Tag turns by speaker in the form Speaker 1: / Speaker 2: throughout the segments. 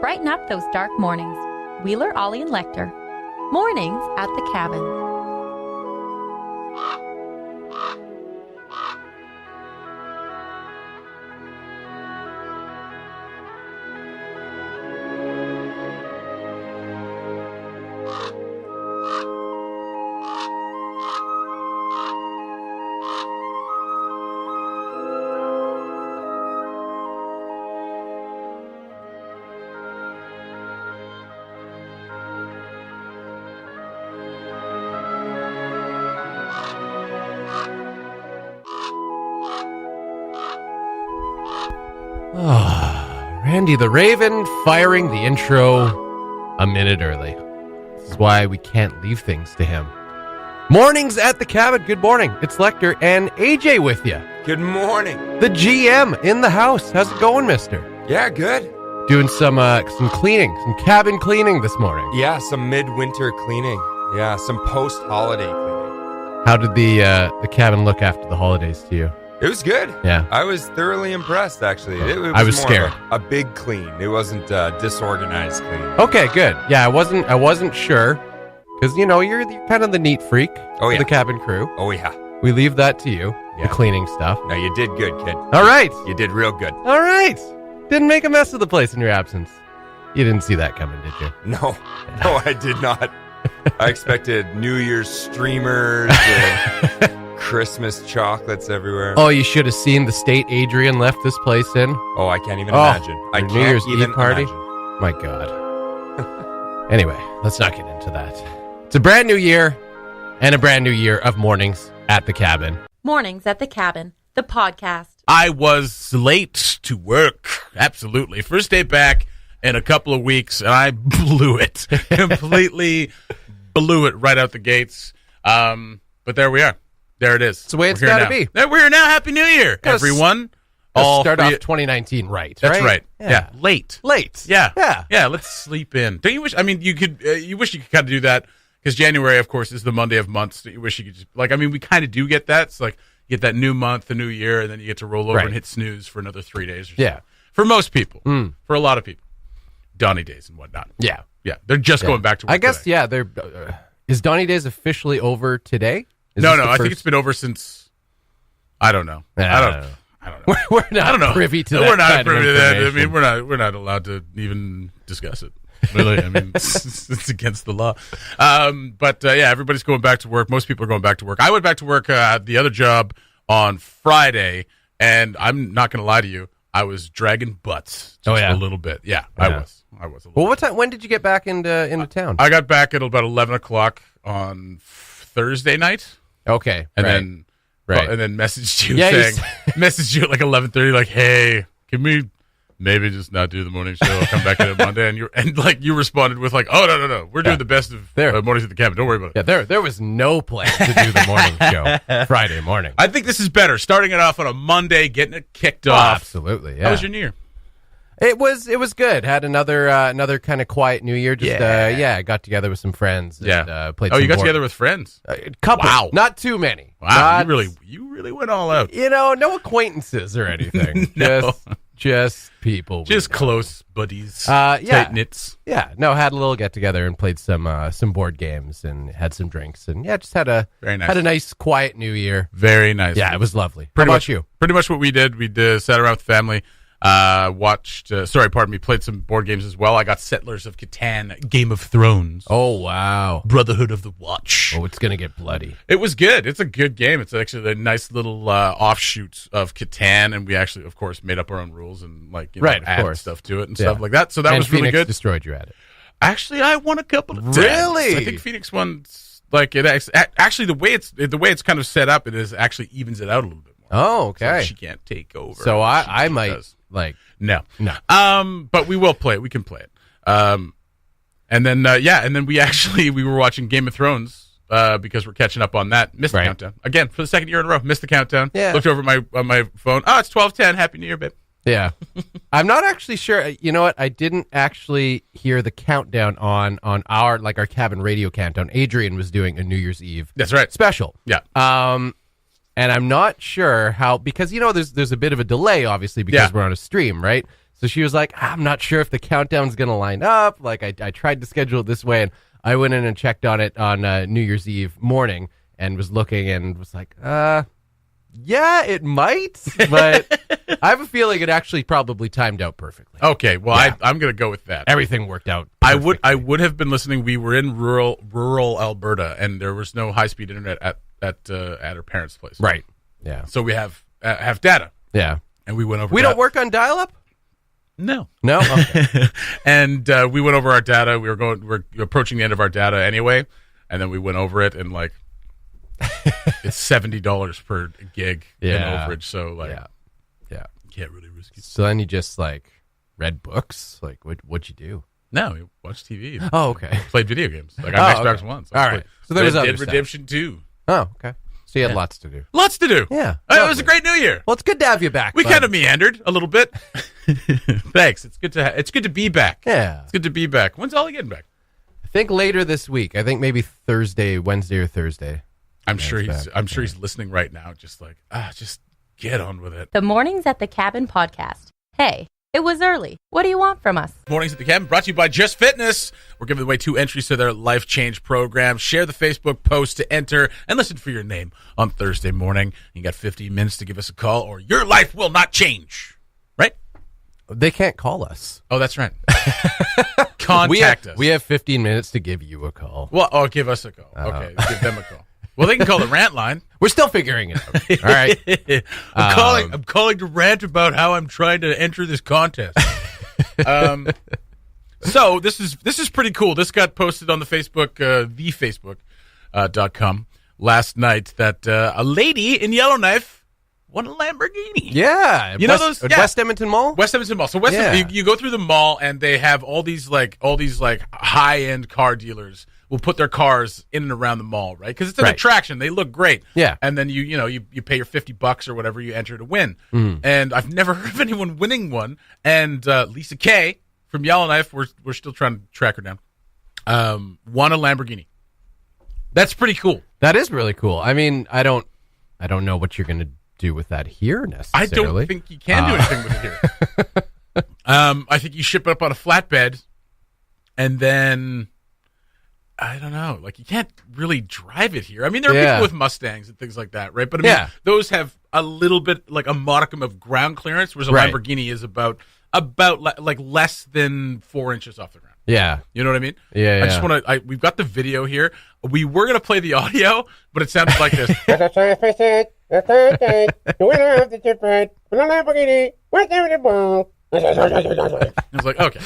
Speaker 1: brighten up those dark mornings. Wheeler, Ollie, and Lekter. Mornings at the Cabin.
Speaker 2: Randy the Raven firing the intro a minute early. This is why we can't leave things to him. Mornings at the Cabin. Good morning. It's Lekter and AJ with you.
Speaker 3: Good morning.
Speaker 2: The GM in the house. How's it going, mister?
Speaker 3: Yeah, good.
Speaker 2: Doing some cleaning, some cabin cleaning this morning.
Speaker 3: Yeah, some midwinter cleaning. Yeah, some post-holiday cleaning.
Speaker 2: How did the cabin look after the holidays to you?
Speaker 3: It was good.
Speaker 2: Yeah.
Speaker 3: I was thoroughly impressed, actually. It was
Speaker 2: I was
Speaker 3: more
Speaker 2: scared.
Speaker 3: of a big clean. It wasn't disorganized clean.
Speaker 2: Okay, good. Yeah, I wasn't sure because you're kind of the neat freak of the cabin crew.
Speaker 3: Oh yeah.
Speaker 2: We leave that to you, the cleaning stuff.
Speaker 3: No, you did good, kid.
Speaker 2: All right.
Speaker 3: You did real good.
Speaker 2: All right. Didn't make a mess of the place in your absence. You didn't see that coming, did you?
Speaker 3: No, I did not. I expected New Year's streamers and Christmas chocolates everywhere.
Speaker 2: Oh, you should have seen the state Adrian left this place in.
Speaker 3: Oh, I can't even imagine. I
Speaker 2: New
Speaker 3: can't
Speaker 2: Year's
Speaker 3: even
Speaker 2: Eve party.
Speaker 3: imagine.
Speaker 2: My God. Anyway, let's not get into that. It's a brand new year and a brand new year of mornings at the cabin.
Speaker 1: Mornings at the Cabin, the podcast.
Speaker 4: I was late to work. Absolutely. First day back in a couple of weeks, and I blew it. Completely blew it right out the gates. But there we are. There it is.
Speaker 2: It's the way it's got to be.
Speaker 4: There, we're now. Happy New Year, everyone.
Speaker 2: Let's start off 2019 right.
Speaker 4: That's right. Yeah. Late.
Speaker 2: Yeah.
Speaker 4: Yeah. Let's sleep in. Don't you wish? I mean, you could. You wish you could kind of do that because January, of course, is the Monday of months. You wish you could just we kind of do get that. It's like you get that new month, the new year, and then you get to roll over and hit snooze for another 3 days. Or so.
Speaker 2: Yeah.
Speaker 4: For most people. For a lot of people, Donny days and whatnot.
Speaker 2: Yeah.
Speaker 4: They're just going back to work.
Speaker 2: I guess.
Speaker 4: Today.
Speaker 2: Yeah. They're. Is Donny Days officially over today?
Speaker 4: No. I think it's been over since. I don't know. I don't know.
Speaker 2: We're not privy to that.
Speaker 4: We're not privy to that. I
Speaker 2: information.
Speaker 4: mean, we're not allowed to even discuss it. Really, I mean, it's against the law. But everybody's going back to work. Most people are going back to work. I went back to work at the other job on Friday, and I'm not going to lie to you. I was dragging butts just a little bit. Yeah, I was a little
Speaker 2: Well, what time? When did you get back into town?
Speaker 4: I got back at about 11 o'clock on Thursday night.
Speaker 2: Okay,
Speaker 4: and then messaged you saying, messaged you at like 11:30, like, hey, can we maybe just not do the morning show? I'll come back in on Monday, and you responded with like, oh no, we're doing the best of mornings at the cabin. Don't worry about it.
Speaker 2: Yeah, there was no plan to do the morning show Friday morning.
Speaker 4: I think this is better. Starting it off on a Monday, getting it kicked off.
Speaker 2: Absolutely. Yeah.
Speaker 4: How was your New Year?
Speaker 2: It was good. Had another kind of quiet New Year. Just got together with some friends. And, played.
Speaker 4: Oh,
Speaker 2: some
Speaker 4: you got
Speaker 2: board.
Speaker 4: Together with friends?
Speaker 2: Couple.
Speaker 4: Wow,
Speaker 2: not too many.
Speaker 4: Wow, you really went all out.
Speaker 2: No acquaintances or anything.
Speaker 4: No.
Speaker 2: Just people.
Speaker 4: Just close buddies. Tight knits.
Speaker 2: Yeah. No, had a little get together and played some board games and had some drinks and just had a nice quiet New Year.
Speaker 4: Very nice.
Speaker 2: Yeah, it was lovely.
Speaker 4: Pretty
Speaker 2: How
Speaker 4: much
Speaker 2: about you?
Speaker 4: Pretty much what we did. We sat around with the family. Played some board games as well. I got Settlers of Catan, Game of Thrones.
Speaker 2: Oh, wow.
Speaker 4: Brotherhood of the Watch.
Speaker 2: Oh, it's going to get bloody.
Speaker 4: It was good. It's a good game. It's actually a nice little offshoot of Catan, and we actually, of course, made up our own rules and added stuff to it and stuff like that. So that was really
Speaker 2: Phoenix
Speaker 4: good.
Speaker 2: Destroyed you at it.
Speaker 4: Actually, I won a couple of times.
Speaker 2: Really?
Speaker 4: I think Phoenix won. Actually, the way it's kind of set up, it actually evens it out a little bit more.
Speaker 2: Oh, okay.
Speaker 4: So she can't take over.
Speaker 2: So I might
Speaker 4: no. But we will play it. We can play it. And then we were watching Game of Thrones because we're catching up on that. Missed the countdown again for the second year in a row. Missed the countdown.
Speaker 2: Yeah.
Speaker 4: Looked over at my phone. Oh, it's 12:10. Happy New Year, babe.
Speaker 2: Yeah. I'm not actually sure. You know what? I didn't actually hear the countdown on our cabin radio countdown. Adrian was doing a New Year's Eve.
Speaker 4: That's right.
Speaker 2: Special.
Speaker 4: Yeah.
Speaker 2: And I'm not sure how, because there's a bit of a delay, obviously, because we're on a stream, right? So she was like, I'm not sure if the countdown's going to line up. Like, I tried to schedule it this way, and I went in and checked on it on New Year's Eve morning and was looking and was like, yeah, it might, but I have a feeling it actually probably timed out perfectly.
Speaker 4: Okay, well, yeah. I'm going to go with that.
Speaker 2: Everything worked out
Speaker 4: perfectly. I would have been listening. We were in rural Alberta, and there was no high-speed internet at her parents' place.
Speaker 2: Right, yeah.
Speaker 4: So we have data.
Speaker 2: Yeah.
Speaker 4: And we went over.
Speaker 2: We don't work on dial-up?
Speaker 4: No.
Speaker 2: Okay.
Speaker 4: And we went over our data. We're approaching the end of our data anyway, and then we went over it, and like it's $70 per gig in overage. So like, yeah, you can't really risk it.
Speaker 2: So then you just like read books. Like what'd you do?
Speaker 4: No, we watched TV.
Speaker 2: Oh, okay.
Speaker 4: Played video games. Like on Xbox One. So
Speaker 2: all right. So there was other stuff.
Speaker 4: Redemption 2.
Speaker 2: Oh, okay. So you had lots to do.
Speaker 4: Lots to do.
Speaker 2: Yeah.
Speaker 4: It was a great New Year.
Speaker 2: Well, it's good to have you back.
Speaker 4: We kind of meandered a little bit. Thanks. It's good to be back.
Speaker 2: Yeah.
Speaker 4: It's good to be back. When's Ollie getting back?
Speaker 2: I think later this week. I think maybe Wednesday or Thursday.
Speaker 4: I'm sure he's listening right now, just like, just get on with it.
Speaker 1: The Mornings at the Cabin podcast. Hey, it was early. What do you want from us?
Speaker 4: Mornings at the Cabin brought to you by Just Fitness. We're giving away 2 entries to their Life Change program. Share the Facebook post to enter and listen for your name on Thursday morning. You got 15 minutes to give us a call or your life will not change. Right?
Speaker 2: They can't call us.
Speaker 4: Oh, that's right. Contact us.
Speaker 2: We have 15 minutes to give you a call.
Speaker 4: Well, give us a call. Okay, give them a call. Well, they can call the rant line.
Speaker 2: We're still figuring it out. All right.
Speaker 4: I'm calling to rant about how I'm trying to enter this contest. So this is pretty cool. This got posted on the Facebook, thefacebook.com last night that a lady in Yellowknife won a Lamborghini.
Speaker 2: Yeah.
Speaker 4: You know those? Yeah.
Speaker 2: West Edmonton Mall?
Speaker 4: West Edmonton Mall. So you go through the mall and they have all these high-end car dealers will put their cars in and around the mall, right? Because it's an attraction. They look great.
Speaker 2: Yeah.
Speaker 4: And then you pay your $50 or whatever you enter to win. And I've never heard of anyone winning one. And Lisa Kay from Yellowknife, we're still trying to track her down, won a Lamborghini. That's pretty cool.
Speaker 2: That is really cool. I mean, I don't know what you're going to do with that here necessarily.
Speaker 4: I don't think you can do anything with it here. I think you ship it up on a flatbed, and then I don't know. Like, you can't really drive it here. I mean, there are people with Mustangs and things like that, right? But I mean, those have a little bit, like a modicum of ground clearance, whereas a Lamborghini is about like less than 4 inches off the ground.
Speaker 2: Yeah.
Speaker 4: You know what I mean?
Speaker 2: Yeah.
Speaker 4: I just want to, we've got the video here. We were going to play the audio, but it sounded like this.
Speaker 5: The winner of the chip ride for the Lamborghini was David Ball.
Speaker 4: I was like, okay.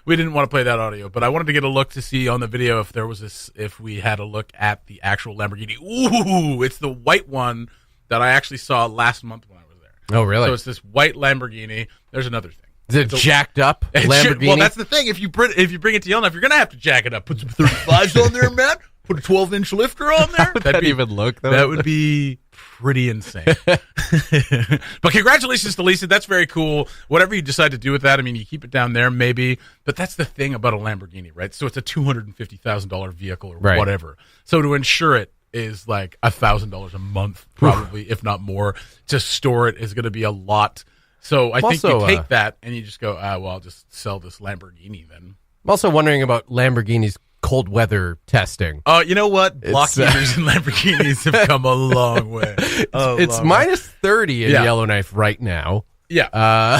Speaker 4: We didn't want to play that audio, but I wanted to get a look to see on the video if we had a look at the actual Lamborghini. Ooh, it's the white one that I actually saw last month when I was there.
Speaker 2: Oh, really?
Speaker 4: So it's this white Lamborghini. There's another thing.
Speaker 2: Is it jacked up Lamborghini?
Speaker 4: Well, that's the thing. If you bring it to Yellowknife, you're going to have to jack it up. Put some 35s on there, man. Put a 12-inch lifter on there.
Speaker 2: How would that even look, though?
Speaker 4: That would be pretty insane. But congratulations to Lisa. That's very cool. Whatever you decide to do with that, I mean, you keep it down there maybe. But that's the thing about a Lamborghini, right? So it's a $250,000 vehicle or whatever. So to insure it is like $1,000 a month, probably, if not more. To store it is going to be a lot. So I think you take that and you just go, well, I'll just sell this Lamborghini then.
Speaker 2: I'm also wondering about Lamborghini's cold weather testing.
Speaker 4: You know what? Block heaters and Lamborghinis have come a long way.
Speaker 2: It's minus 30 in Yellowknife right now.
Speaker 4: Yeah.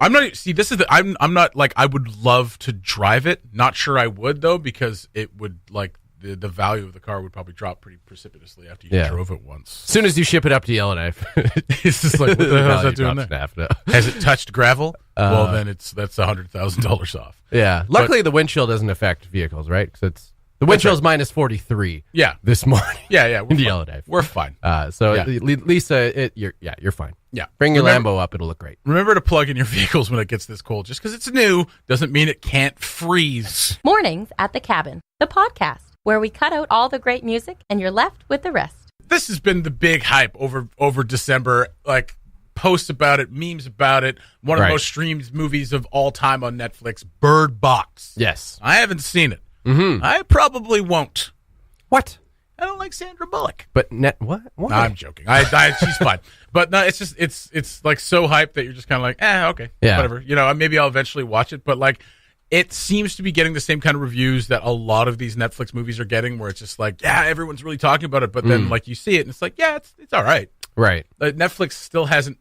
Speaker 4: I'm not. See, this is I'm not like I would love to drive it. Not sure I would though, because it would like the value of the car would probably drop pretty precipitously after you drove it once.
Speaker 2: As soon as you ship it up to Yellowknife,
Speaker 4: it's just like, what the hell is that doing there? Has it touched gravel? Well, then that's $100,000 off.
Speaker 2: Yeah. Luckily, the wind chill doesn't affect vehicles, right? Because the wind chill is minus 43.
Speaker 4: Yeah.
Speaker 2: This morning.
Speaker 4: Yeah.
Speaker 2: In Yellowknife,
Speaker 4: we're fine.
Speaker 2: Lisa, you're fine.
Speaker 4: Yeah.
Speaker 2: Bring your Lambo up; it'll look great.
Speaker 4: Remember to plug in your vehicles when it gets this cold. Just because it's new doesn't mean it can't freeze.
Speaker 1: Mornings at the Cabin, the podcast, where we cut out all the great music and you're left with the rest.
Speaker 4: This has been the big hype over December. Like, posts about it, memes about it. One of the most streamed movies of all time on Netflix, Bird Box.
Speaker 2: Yes.
Speaker 4: I haven't seen it.
Speaker 2: Mm-hmm.
Speaker 4: I probably won't.
Speaker 2: What?
Speaker 4: I don't like Sandra Bullock.
Speaker 2: But what? Why?
Speaker 4: No, I'm joking. She's fine. But no, it's just it's like so hyped that you're just kind of like, okay,
Speaker 2: Yeah.
Speaker 4: whatever. You know, maybe I'll eventually watch it. But like, it seems to be getting the same kind of reviews that a lot of these Netflix movies are getting, where it's just like, yeah, everyone's really talking about it. But then like you see it, and it's like, yeah, it's all right.
Speaker 2: Right.
Speaker 4: Netflix still hasn't.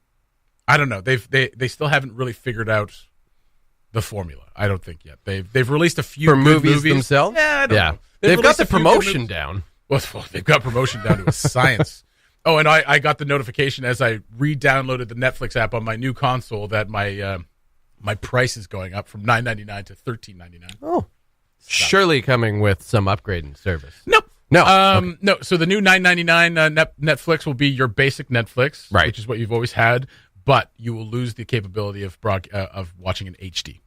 Speaker 4: I don't know. They still haven't really figured out the formula. I don't think yet. They've released a few
Speaker 2: For
Speaker 4: good
Speaker 2: movies themselves?
Speaker 4: Yeah, I don't know.
Speaker 2: They've got
Speaker 4: released
Speaker 2: the
Speaker 4: a few good
Speaker 2: promotion
Speaker 4: movies.
Speaker 2: down.
Speaker 4: Well, they've got promotion down to a science. Oh, and I got the notification as I re-downloaded the Netflix app on my new console that my price is going up from $9.99 to $13.99.
Speaker 2: Oh. Surely coming with some upgrading service.
Speaker 4: Nope.
Speaker 2: No. Okay.
Speaker 4: No. So the new $9.99 Netflix will be your basic Netflix,
Speaker 2: Right.
Speaker 4: which is what you've always had, but you will lose the capability of watching in HD.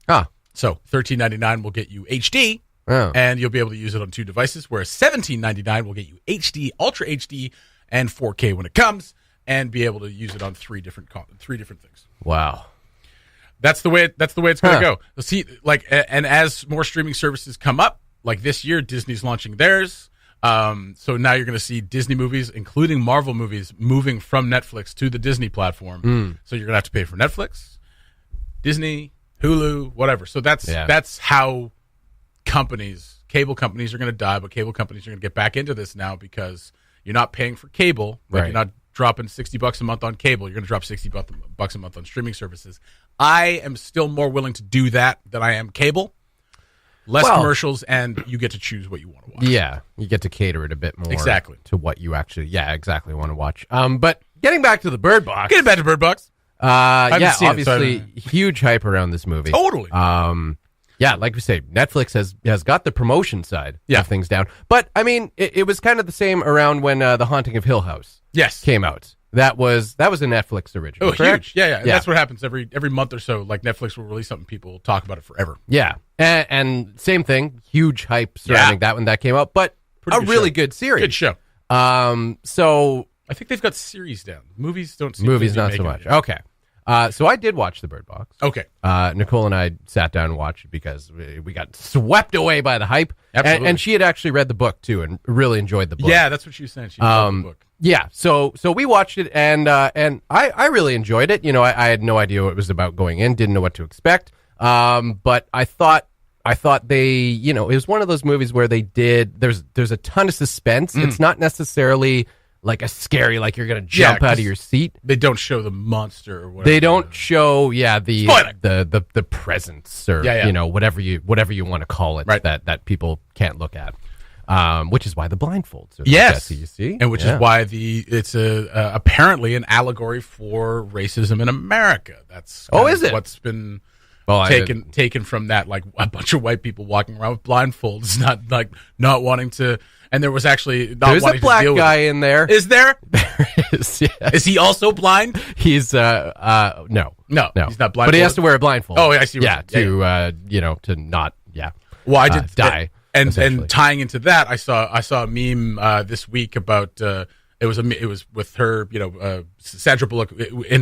Speaker 2: Ah.
Speaker 4: So $13.99 will get you HD.
Speaker 2: Oh.
Speaker 4: And you'll be able to use it on 2 devices, whereas $17.99 will get you HD, Ultra HD, and 4K when it comes, and be able to use it on 3 different things.
Speaker 2: Wow.
Speaker 4: That's the way it's going to go. Let's see, like, and as more streaming services come up, like this year, Disney's launching theirs. So now you're going to see Disney movies, including Marvel movies, moving from Netflix to the Disney platform. So you're going to have to pay for Netflix, Disney, Hulu, whatever. So that's how cable companies are going to die, but cable companies are going to get back into this now because you're not paying for cable. Like
Speaker 2: Right.
Speaker 4: You're not dropping $60 a month on cable. You're going to drop $60 a month on streaming services. I am still more willing to do that than I am cable. Less commercials, and you get to choose what you want to watch.
Speaker 2: Yeah, you get to cater it a bit more
Speaker 4: Exactly.
Speaker 2: to what you actually, want to watch. But getting back to the Bird Box.
Speaker 4: Get it back to Bird Box.
Speaker 2: Yeah,
Speaker 4: seen it, so I
Speaker 2: obviously huge hype around this movie.
Speaker 4: Totally.
Speaker 2: Yeah, like we say, Netflix has got the promotion side of things down. But I mean, it was kind of the same around when The Haunting of Hill House
Speaker 4: Yes.
Speaker 2: came out. That was a Netflix original.
Speaker 4: Oh,
Speaker 2: correct?
Speaker 4: huge. Yeah. And that's what happens every month or so. Like Netflix will release something, people will talk about it forever.
Speaker 2: Yeah, and same thing, huge hype surrounding that when that came out. But
Speaker 4: Pretty
Speaker 2: a
Speaker 4: good
Speaker 2: really
Speaker 4: show.
Speaker 2: good series.
Speaker 4: Good show.
Speaker 2: So
Speaker 4: I think they've got series down. Movies don't seem
Speaker 2: movies
Speaker 4: to be
Speaker 2: not so
Speaker 4: making
Speaker 2: much.
Speaker 4: it yet.
Speaker 2: Okay. So I did watch The Bird Box.
Speaker 4: Okay.
Speaker 2: Nicole and I sat down and watched it because we got swept away by the hype.
Speaker 4: Absolutely.
Speaker 2: And she had actually read the book too and really enjoyed the book.
Speaker 4: Yeah, that's what she was saying. She loved the book.
Speaker 2: Yeah. So we watched it and I really enjoyed it. You know, I had no idea what it was about going in, didn't know what to expect. But I thought they, you know, it was one of those movies where there's a ton of suspense. It's not necessarily like a scary, like you're going to jump out of your seat.
Speaker 4: They don't show the monster or whatever.
Speaker 2: They don't show, the presence or
Speaker 4: Yeah.
Speaker 2: you know whatever you want to call it,
Speaker 4: Right.
Speaker 2: that people can't look at, which is why the blindfolds are
Speaker 4: Yes.
Speaker 2: Jesse, you see,
Speaker 4: And which is why it's apparently an allegory for racism in America. That's kind
Speaker 2: is
Speaker 4: of
Speaker 2: it?
Speaker 4: what's been
Speaker 2: Well,
Speaker 4: taken from that, like a bunch of white people walking around with blindfolds, not wanting to. And there was actually not
Speaker 2: there's
Speaker 4: wanting
Speaker 2: a black
Speaker 4: to deal
Speaker 2: guy
Speaker 4: with it.
Speaker 2: in there.
Speaker 4: Is there?
Speaker 2: There is, yeah.
Speaker 4: Is he also blind?
Speaker 2: He's no,
Speaker 4: No, he's not blind.
Speaker 2: but he has to wear a blindfold.
Speaker 4: Oh, yeah, I see what
Speaker 2: Yeah,
Speaker 4: you mean.
Speaker 2: to not
Speaker 4: Well, I did
Speaker 2: die. essentially.
Speaker 4: And tying into that, I saw a meme this week about it was with her, Sandra Bullock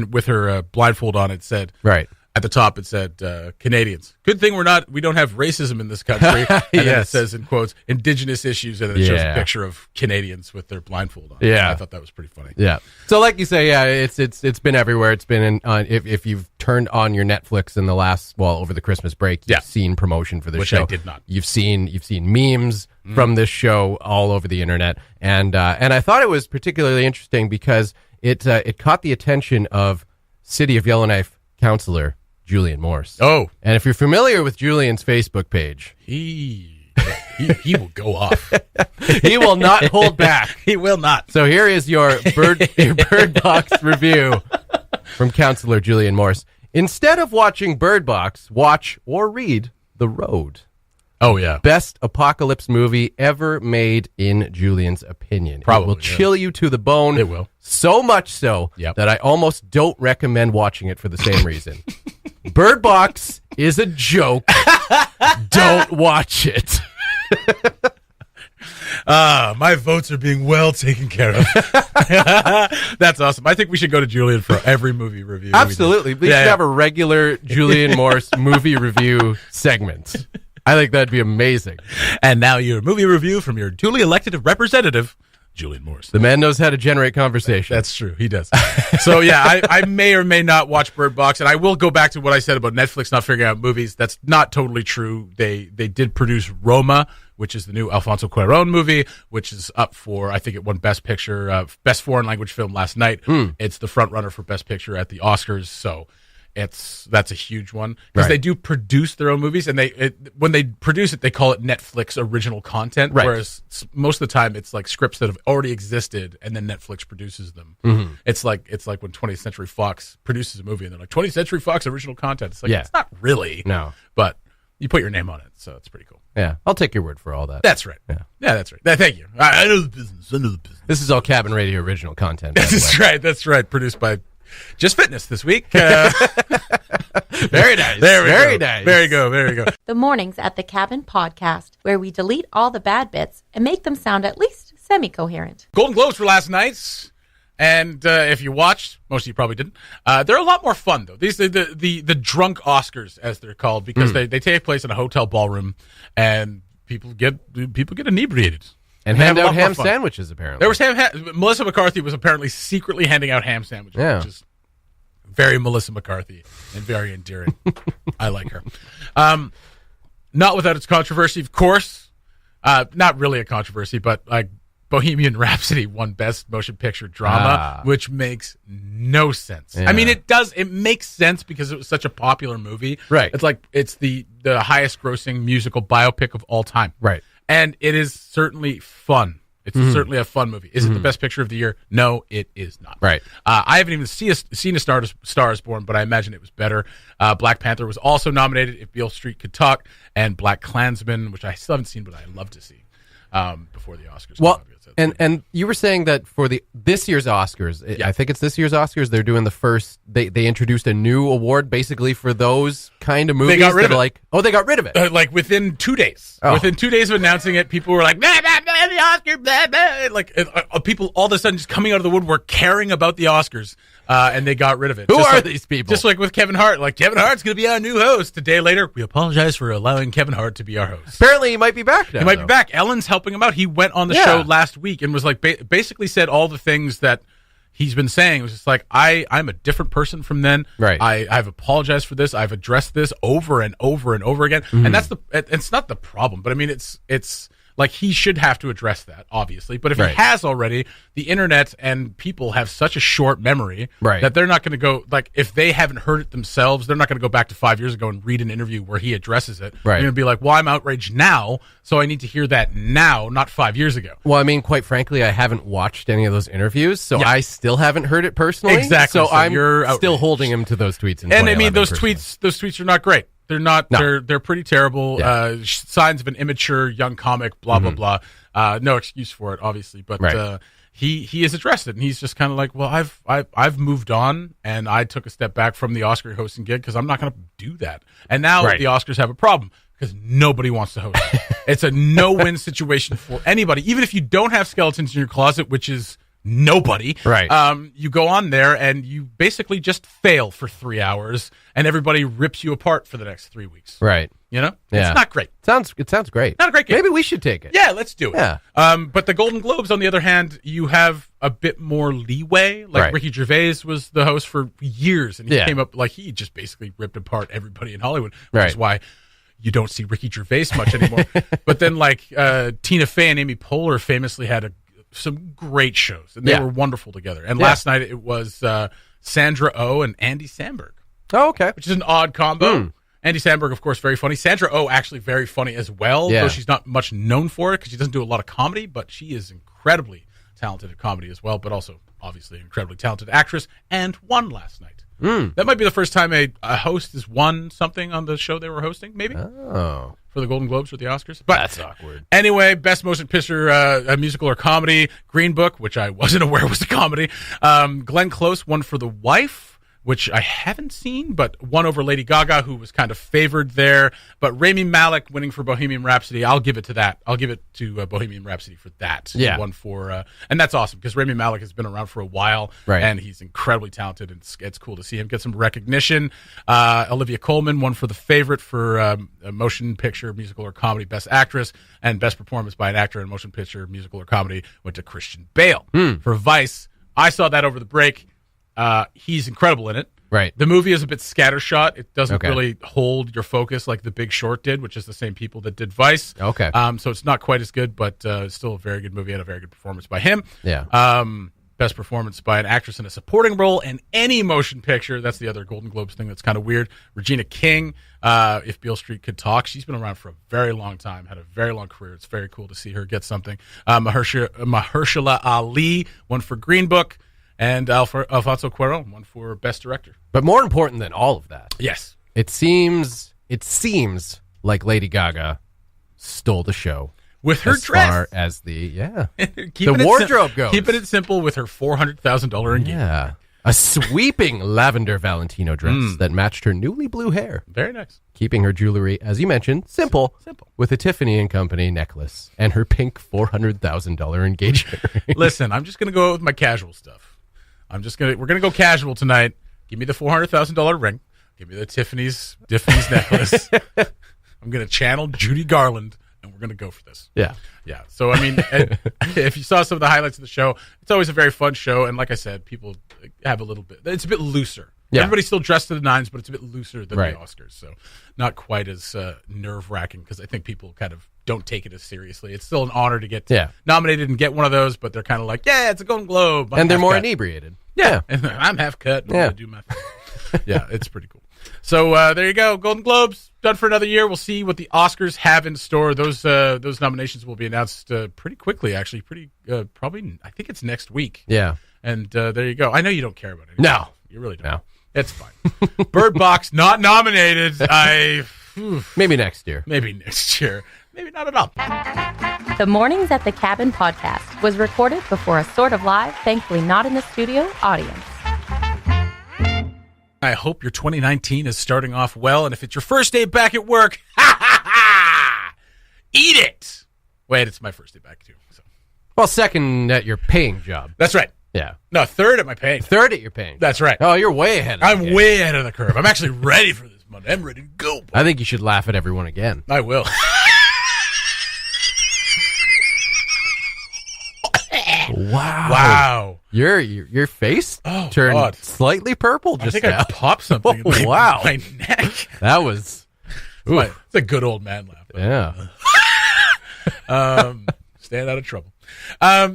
Speaker 4: with her blindfold on. It said
Speaker 2: right.
Speaker 4: at the top, it said Canadians. Good thing we don't have racism in this country. And then it
Speaker 2: Yes.
Speaker 4: says in quotes Indigenous issues, and then it shows a
Speaker 2: Yeah.
Speaker 4: picture of Canadians with their blindfold on.
Speaker 2: Yeah.
Speaker 4: I thought that was pretty funny.
Speaker 2: Yeah. So, like you say, yeah, it's been everywhere. It's been if you've turned on your Netflix in the last over the Christmas break, you've seen promotion for this
Speaker 4: Which
Speaker 2: show.
Speaker 4: I did not.
Speaker 2: You've seen memes from this show all over the internet, and I thought it was particularly interesting because it caught the attention of City of Yellowknife councillor Julian Morse.
Speaker 4: Oh,
Speaker 2: And if you're familiar with Julian's Facebook page,
Speaker 4: he will go off.
Speaker 2: he will not hold back.
Speaker 4: He will not.
Speaker 2: So here is your Bird Box review from Councillor Julian Morse. Instead of watching Bird Box, watch or read The Road.
Speaker 4: Oh yeah.
Speaker 2: Best apocalypse movie ever made in Julian's opinion.
Speaker 4: Probably,
Speaker 2: It will chill you to the bone.
Speaker 4: It will.
Speaker 2: So much so
Speaker 4: Yep.
Speaker 2: that I almost don't recommend watching it for the same reason. Bird Box is a joke. Don't watch it.
Speaker 4: My votes are being well taken care of. That's awesome. I think we should go to Julian for every movie review.
Speaker 2: Absolutely. We should have a regular Julian Morse movie review segment. I think that'd be amazing.
Speaker 4: And now your movie review from your duly elected representative, Julian Morris.
Speaker 2: The man knows how to generate conversation.
Speaker 4: That's true. He does. So, yeah, I may or may not watch Bird Box, and I will go back to what I said about Netflix not figuring out movies. That's not totally true. They did produce Roma, which is the new Alfonso Cuarón movie, which is up for, I think it won Best Picture, Best Foreign Language Film last night. It's the front runner for Best Picture at the Oscars, so that's a huge one because they do produce their own movies, and when they produce it, they call it Netflix original content.
Speaker 2: Right.
Speaker 4: Whereas most of the time, it's like scripts that have already existed, and then Netflix produces them. It's like when 20th Century Fox produces a movie, and they're like 20th Century Fox original content. It's like it's not really, but you put your name on it, so it's pretty cool.
Speaker 2: Yeah, I'll take your word for all that.
Speaker 4: That's right. Yeah, that's right. Thank you. I know the business.
Speaker 2: This is all Cabin Radio original content.
Speaker 4: That's right. That's right. Produced by Just Fitness this week. Very nice. Very nice. There you go.
Speaker 1: The Mornings at the Cabin podcast, where we delete all the bad bits and make them sound at least semi-coherent.
Speaker 4: Golden Globes were last night. And if you watched, most of you probably didn't. They're a lot more fun, though. These are the drunk Oscars, as they're called, because they take place in a hotel ballroom, and people get inebriated
Speaker 2: and hand out ham sandwiches. Apparently,
Speaker 4: there was Melissa McCarthy was apparently secretly handing out ham sandwiches, which is very Melissa McCarthy and very endearing. I like her. Not without its controversy, of course. Not really a controversy, but like. Bohemian Rhapsody won Best Motion Picture Drama, which makes no sense. Yeah. I mean, it does. It makes sense because it was such a popular movie.
Speaker 2: Right.
Speaker 4: It's like it's the highest grossing musical biopic of all time.
Speaker 2: Right.
Speaker 4: And it is certainly fun. It's certainly a fun movie. Is it the best picture of the year? No, it is not.
Speaker 2: Right.
Speaker 4: I haven't even seen a Star is Born, but I imagine it was better. Black Panther was also nominated, If Beale Street Could Talk, and Black Klansman, which I still haven't seen, but I'd love to see before the Oscars.
Speaker 2: Well, and you were saying that for this year's Oscars, I think it's this year's Oscars, they're doing the first, they introduced a new award basically for those kind of movies.
Speaker 4: They got rid of it.
Speaker 2: They got rid of it.
Speaker 4: Like within 2 days. Oh. Within 2 days of announcing it, people were like, blah, blah, blah, the Oscar, blah, blah. Like people all of a sudden just coming out of the woodwork caring about the Oscars, and they got rid of it.
Speaker 2: Who are these people?
Speaker 4: Just like with Kevin Hart. Like, Kevin Hart's going to be our new host. A day later, we apologize for allowing Kevin Hart to be our host.
Speaker 2: Apparently he might be back now.
Speaker 4: He might be back. Ellen's helping him out. He went on the show last week and was like, basically said all the things that he's been saying. It was just like, I'm a different person from then.
Speaker 2: Right.
Speaker 4: I've apologized for this. I've addressed this over and over and over again. And it's not the problem, but I mean, it's like he should have to address that, obviously. But if he has already, the internet and people have such a short memory that they're not going to go, like, if they haven't heard it themselves, they're not going to go back to 5 years ago and read an interview where he addresses it. They're going to be like, well, I'm outraged now, so I need to hear that now, not 5 years ago.
Speaker 2: Well, I mean, quite frankly, I haven't watched any of those interviews, so I still haven't heard it personally.
Speaker 4: Exactly.
Speaker 2: So I'm still holding him to those tweets.
Speaker 4: And I mean, those tweets are not great. They're not. No. They're pretty terrible. Yeah. Signs of an immature young comic. Blah blah blah. No excuse for it, obviously. But he has addressed it, and he's just kind of like, well, I've moved on, and I took a step back from the Oscar hosting gig because I'm not going to do that. And now the Oscars have a problem because nobody wants to host. It's a no-win situation for anybody, even if you don't have skeletons in your closet, which is nobody.
Speaker 2: Right.
Speaker 4: You go on there and you basically just fail for 3 hours, and everybody rips you apart for the next 3 weeks.
Speaker 2: Right.
Speaker 4: You know? Yeah. It's not great.
Speaker 2: It sounds great.
Speaker 4: Not a great game.
Speaker 2: Maybe we should take it.
Speaker 4: Yeah, let's do it.
Speaker 2: Yeah.
Speaker 4: But the Golden Globes, on the other hand, you have a bit more leeway. Like Ricky Gervais was the host for years, and he came up, like, he just basically ripped apart everybody in Hollywood, which is why you don't see Ricky Gervais much anymore. But then, like, Tina Fey and Amy Poehler famously had some great shows, and they were wonderful together. And last night it was Sandra Oh and Andy Samberg.
Speaker 2: Oh, okay.
Speaker 4: Which is an odd combo. Andy Samberg, of course, very funny. Sandra Oh, actually very funny as well, though she's not much known for it because she doesn't do a lot of comedy, but she is incredibly talented at comedy as well, but also, obviously, an incredibly talented actress, and won last night. That might be the first time a host has won something on the show they were hosting, maybe?
Speaker 2: Oh.
Speaker 4: For the Golden Globes or the Oscars. But
Speaker 2: that's awkward.
Speaker 4: Anyway, Best Motion Picture, a musical or comedy. Green Book, which I wasn't aware was a comedy. Glenn Close won for The Wife. which I haven't seen, but won over Lady Gaga, who was kind of favored there. But Rami Malek winning for Bohemian Rhapsody, I'll give it to that. I'll give it to Bohemian Rhapsody for that.
Speaker 2: Yeah.
Speaker 4: He won for, and that's awesome because Rami Malek has been around for a while,
Speaker 2: Right.
Speaker 4: and he's incredibly talented, and it's cool to see him get some recognition. Olivia Colman won for The Favorite for a motion picture, musical, or comedy Best Actress, and Best Performance by an Actor in Motion Picture, Musical, or Comedy went to Christian Bale. For Vice, I saw that over the break. He's incredible in it.
Speaker 2: Right.
Speaker 4: The movie is a bit scattershot. It doesn't
Speaker 2: Okay.
Speaker 4: really hold your focus like The Big Short did, which is the same people that did Vice.
Speaker 2: Okay.
Speaker 4: So it's not quite as good, but it's still a very good movie and a very good performance by him.
Speaker 2: Yeah.
Speaker 4: Best performance by an actress in a supporting role in any motion picture. That's the other Golden Globes thing that's kind of weird. Regina King, If Beale Street Could Talk. She's been around for a very long time, had a very long career. It's very cool to see her get something. Mahershala Ali won for Green Book, and Alfonso Cuarón won for Best Director.
Speaker 2: But more important than all of that,
Speaker 4: Yes.
Speaker 2: it seems like Lady Gaga stole the show.
Speaker 4: With her
Speaker 2: as
Speaker 4: dress.
Speaker 2: far as the
Speaker 4: Keeping it
Speaker 2: wardrobe goes.
Speaker 4: Keeping it simple with her $400,000 engagement.
Speaker 2: Yeah. A sweeping lavender Valentino dress that matched her newly blue hair,
Speaker 4: Very nice.
Speaker 2: keeping her jewelry, as you mentioned, simple,
Speaker 4: Simple.
Speaker 2: with a Tiffany and Company necklace and her pink $400,000 engagement ring.
Speaker 4: Listen, I'm just going to go with my casual stuff. We're going to go casual tonight. Give me the $400,000 ring. Give me the Tiffany's necklace. I'm going to channel Judy Garland, and we're going to go for this.
Speaker 2: Yeah.
Speaker 4: Yeah. So, I mean, if you saw some of the highlights of the show, it's always a very fun show. And like I said, people have a little bit, it's a bit looser.
Speaker 2: Yeah.
Speaker 4: Everybody's still dressed to the nines, but it's a bit looser than
Speaker 2: Right.
Speaker 4: the Oscars. So not quite as nerve-wracking because I think people kind of don't take it as seriously. It's still an honor to get nominated and get one of those, but they're kind of like, yeah, it's a Golden Globe.
Speaker 2: And they're more
Speaker 4: half-cut.
Speaker 2: inebriated.
Speaker 4: Yeah. And I'm half cut. And
Speaker 2: Yeah.
Speaker 4: I do my thing. Yeah, it's pretty cool. So there you go. Golden Globes done for another year. We'll see what the Oscars have in store. Those nominations will be announced pretty quickly, actually. Probably, I think it's next week.
Speaker 2: Yeah.
Speaker 4: And there you go. I know you don't care about it.
Speaker 2: No.
Speaker 4: You really don't.
Speaker 2: No.
Speaker 4: It's fine. Bird Box not nominated.
Speaker 2: Maybe next year.
Speaker 4: Maybe next year. Maybe not at all.
Speaker 1: The Mornings at the Cabin podcast was recorded before a sort of live, thankfully not in the studio, audience.
Speaker 4: I hope your 2019 is starting off well, and if it's your first day back at work, eat it. Wait, it's my first day back too. So.
Speaker 2: Well, second at your paying job.
Speaker 4: That's right.
Speaker 2: Yeah.
Speaker 4: No, third at my paying.
Speaker 2: Third at your paying.
Speaker 4: That's right.
Speaker 2: Oh, you're way ahead of the
Speaker 4: I'm
Speaker 2: game.
Speaker 4: way ahead of the curve. I'm actually ready for this Monday. I'm ready to go.
Speaker 2: I think you should laugh at everyone again.
Speaker 4: I will.
Speaker 2: Wow.
Speaker 4: Wow.
Speaker 2: Your face
Speaker 4: Oh,
Speaker 2: turned
Speaker 4: God.
Speaker 2: slightly purple
Speaker 4: I
Speaker 2: just
Speaker 4: think
Speaker 2: now.
Speaker 4: I popped something in my,
Speaker 2: Wow.
Speaker 4: my neck.
Speaker 2: That was
Speaker 4: It's a good old man laugh.
Speaker 2: yeah.
Speaker 4: Staying out of trouble.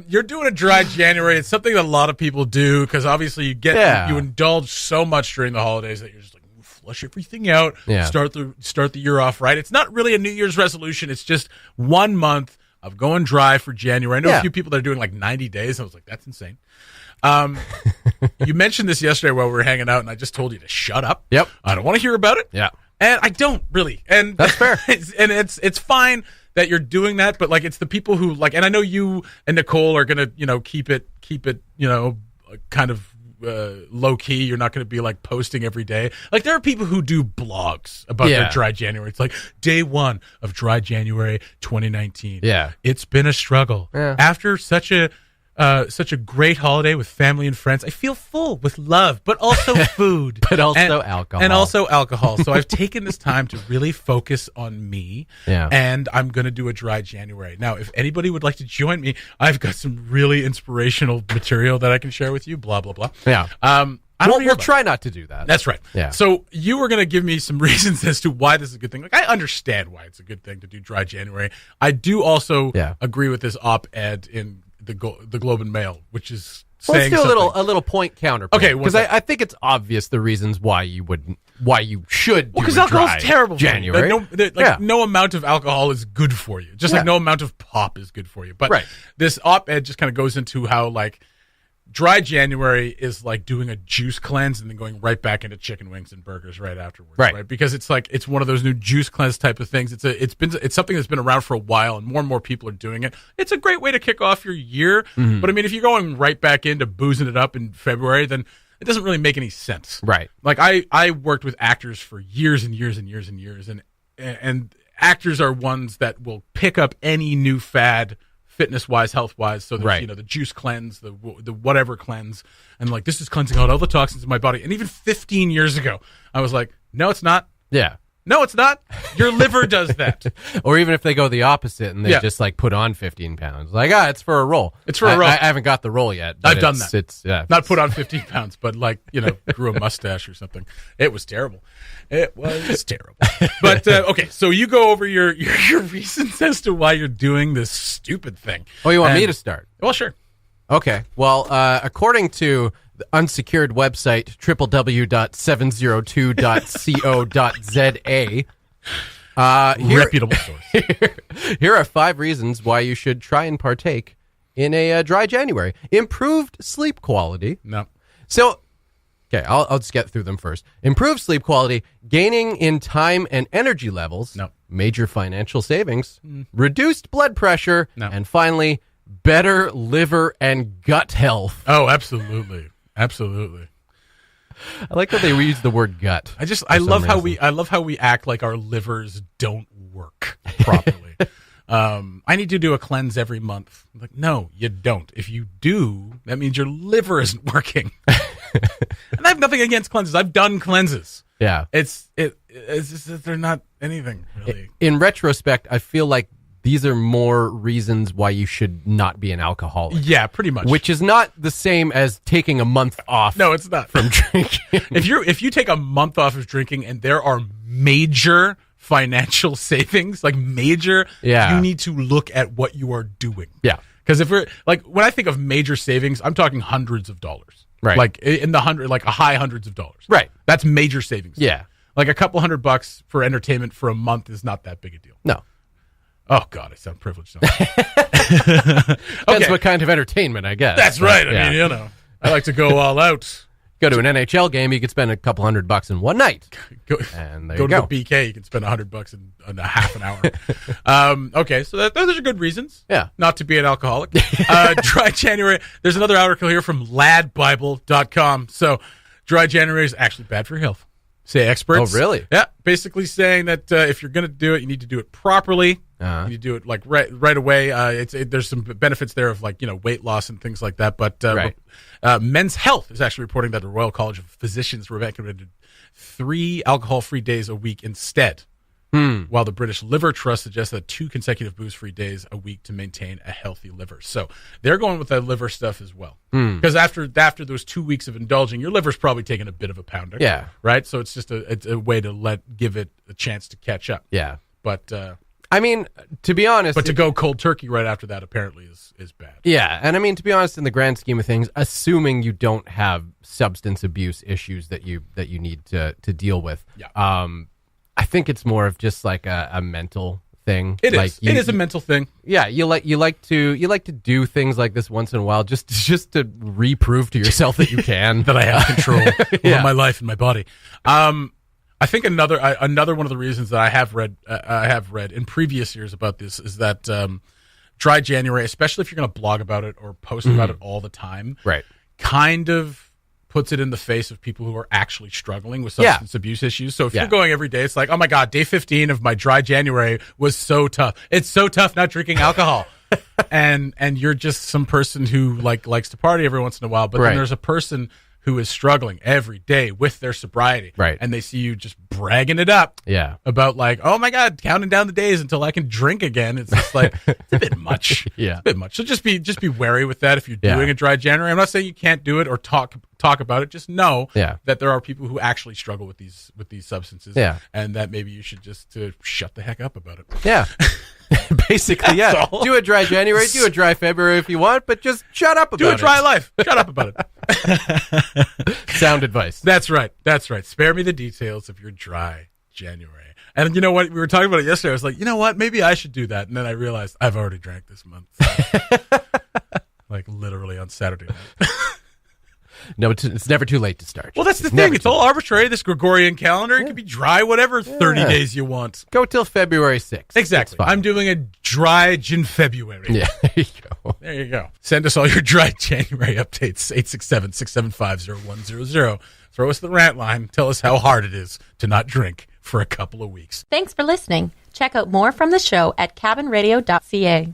Speaker 4: You're doing a dry January. It's something that a lot of people do because obviously you indulge so much during the holidays that you're just like flush everything out.
Speaker 2: Yeah.
Speaker 4: Start the year off right. It's not really a New Year's resolution. It's just 1 month of going dry for January. I know a few people that are doing like 90 days. I was like, that's insane. You mentioned this yesterday while we were hanging out, and I just told you to shut up.
Speaker 2: Yep.
Speaker 4: I don't want to hear about it.
Speaker 2: Yeah.
Speaker 4: And I don't really. And
Speaker 2: That's fair.
Speaker 4: it's fine that you're doing that, but like it's the people who like, and I know you and Nicole are gonna, keep it, kind of low key. You're not gonna be like posting every day. Like there are people who do blogs about their dry January. It's like day 1 of dry January 2019.
Speaker 2: Yeah.
Speaker 4: It's been a struggle.
Speaker 2: Yeah.
Speaker 4: After such a great holiday with family and friends, I feel full with love, but also food.
Speaker 2: But also alcohol.
Speaker 4: And also alcohol. So I've taken this time to really focus on me.
Speaker 2: Yeah.
Speaker 4: And I'm going to do a dry January. Now, if anybody would like to join me, I've got some really inspirational material that I can share with you, blah, blah, blah.
Speaker 2: Yeah. We'll try not to do that.
Speaker 4: That's right.
Speaker 2: Yeah.
Speaker 4: So you were going to give me some reasons as to why this is a good thing. Like I understand why it's a good thing to do dry January. I do also agree with this op-ed in the Globe and Mail, which is saying
Speaker 2: let's do
Speaker 4: something.
Speaker 2: a little point counterpoint.
Speaker 4: Okay,
Speaker 2: because I think it's obvious the reasons why you should do
Speaker 4: because
Speaker 2: a
Speaker 4: alcohol's
Speaker 2: dry
Speaker 4: terrible
Speaker 2: January.
Speaker 4: for you. No amount of alcohol is good for you. Just like no amount of pop is good for you. But this op-ed just kind of goes into how like dry January is like doing a juice cleanse and then going right back into chicken wings and burgers right afterwards, right? Because it's like it's one of those new juice cleanse type of things. It's something that's been around for a while, and more people are doing it. It's a great way to kick off your year. But I mean, if you're going right back into boozing it up in February, then it doesn't really make any sense.
Speaker 2: Right.
Speaker 4: Like I worked with actors for years and years and years and years, and actors are ones that will pick up any new fad, fitness-wise, health-wise. So there's, the juice cleanse, the whatever cleanse, and like, this is cleansing out all the toxins in my body. And even 15 years ago, I was like, no, it's not.
Speaker 2: Yeah.
Speaker 4: No, it's not. Your liver does that.
Speaker 2: Or even if they go the opposite and they just like put on 15 pounds. Like, it's for a roll.
Speaker 4: It's for a roll.
Speaker 2: I haven't got the roll yet. But
Speaker 4: I've done that.
Speaker 2: It's
Speaker 4: not put on 15 pounds, but like, grew a mustache or something. It was terrible. It was terrible. But, okay, so you go over your reasons as to why you're doing this stupid thing.
Speaker 2: Oh, you want me to start?
Speaker 4: Well, sure.
Speaker 2: Okay. Well, according to the unsecured website www.702.co.za,
Speaker 4: reputable source.
Speaker 2: Here are 5 reasons why you should try and partake in a dry January. Improved sleep quality.
Speaker 4: No.
Speaker 2: So, okay, I'll just get through them first. Improved sleep quality, gaining in time and energy levels.
Speaker 4: No.
Speaker 2: Major financial savings. Reduced blood pressure.
Speaker 4: No.
Speaker 2: And finally, better liver and gut health.
Speaker 4: Oh, absolutely. Absolutely.
Speaker 2: I like that they use the word gut.
Speaker 4: I love how we act like our livers don't work properly. I need to do a cleanse every month. I'm like, no, you don't. If you do, that means your liver isn't working. And I have nothing against cleanses. I've done cleanses.
Speaker 2: Yeah.
Speaker 4: It's just that they're not anything really.
Speaker 2: In retrospect, I feel like these are more reasons why you should not be an alcoholic.
Speaker 4: Yeah, pretty much.
Speaker 2: Which is not the same as taking a month off.
Speaker 4: No, it's not.
Speaker 2: From drinking.
Speaker 4: If you take a month off of drinking and there are major financial savings, like major, you need to look at what you are doing.
Speaker 2: Yeah.
Speaker 4: Because if we're like, when I think of major savings, I'm talking hundreds of dollars.
Speaker 2: Right.
Speaker 4: Like in the like a high hundreds of dollars.
Speaker 2: Right.
Speaker 4: That's major savings.
Speaker 2: Yeah.
Speaker 4: Like a couple $100 for entertainment for a month is not that big a deal.
Speaker 2: No.
Speaker 4: Oh, God, I sound privileged.
Speaker 2: Depends what kind of entertainment, I guess.
Speaker 4: That's right. I mean, I like to go all out.
Speaker 2: Go to an NHL game, you could spend a couple $100 in one night. And there you go.
Speaker 4: To the BK, you can spend $100 in a half an hour. Okay, so those are good reasons.
Speaker 2: Yeah.
Speaker 4: Not to be an alcoholic. Dry January. There's another article here from ladbible.com. So dry January is actually bad for your health, say experts.
Speaker 2: Oh, really?
Speaker 4: Yeah, basically saying that if you're going to do it, you need to do it properly. You need to do it like right away. There's some benefits there of like weight loss and things like that. But Men's Health is actually reporting that the Royal College of Physicians recommended 3 alcohol-free days a week instead. While the British Liver Trust suggests that 2 consecutive booze-free days a week to maintain a healthy liver. So they're going with that liver stuff as well. Because after those 2 weeks of indulging, your liver's probably taking a bit of a pounder.
Speaker 2: Yeah.
Speaker 4: Right? So it's just a way to give it a chance to catch up.
Speaker 2: Yeah.
Speaker 4: But
Speaker 2: I mean, to be honest,
Speaker 4: but to go cold turkey right after that apparently is bad.
Speaker 2: Yeah, and I mean, to be honest, in the grand scheme of things, assuming you don't have substance abuse issues that you need to deal with, I think it's more of just like a mental thing.
Speaker 4: It is a mental thing.
Speaker 2: Yeah, you like to do things like this once in a while, just to reprove to yourself that you can
Speaker 4: that I have control over my life and my body. I think another one of the reasons that I have read in previous years about this is that dry January, especially if you're going to blog about it or post about it all the time,
Speaker 2: right,
Speaker 4: kind of puts it in the face of people who are actually struggling with substance abuse issues. So if you're going every day, it's like, oh my God, day 15 of my dry January was so tough. It's so tough not drinking alcohol. and you're just some person who likes to party every once in a while, but then there's a person who is struggling every day with their sobriety.
Speaker 2: Right.
Speaker 4: And they see you just bragging it up.
Speaker 2: Yeah.
Speaker 4: About like, oh my God, counting down the days until I can drink again. It's just like, it's a bit much.
Speaker 2: Yeah.
Speaker 4: It's a bit much. So just be wary with that if you're doing a dry January. I'm not saying you can't do it or talk about it. Just know that there are people who actually struggle with these substances. Yeah. And that maybe you should just shut the heck up about it.
Speaker 2: Yeah. Basically, yeah. Do a dry January, do a dry February if you want, but just shut up about it.
Speaker 4: Do a dry life. Shut up about it.
Speaker 2: Sound advice.
Speaker 4: That's right. Spare me the details of your dry January. And you know what? We were talking about it yesterday. I was like, you know what? Maybe I should do that. And then I realized I've already drank this month. Like literally on Saturday night.
Speaker 2: No, it's never too late to start.
Speaker 4: Well, that's the thing. It's all arbitrary, this Gregorian calendar. It can be dry whatever 30 days you want.
Speaker 2: Go till February 6th.
Speaker 4: Exactly. I'm doing a dry gin February.
Speaker 2: Yeah, there you go.
Speaker 4: There you go. Send us all your dry January updates, 867-675-0100. Throw us the rant line. Tell us how hard it is to not drink for a couple of weeks.
Speaker 1: Thanks for listening. Check out more from the show at cabinradio.ca.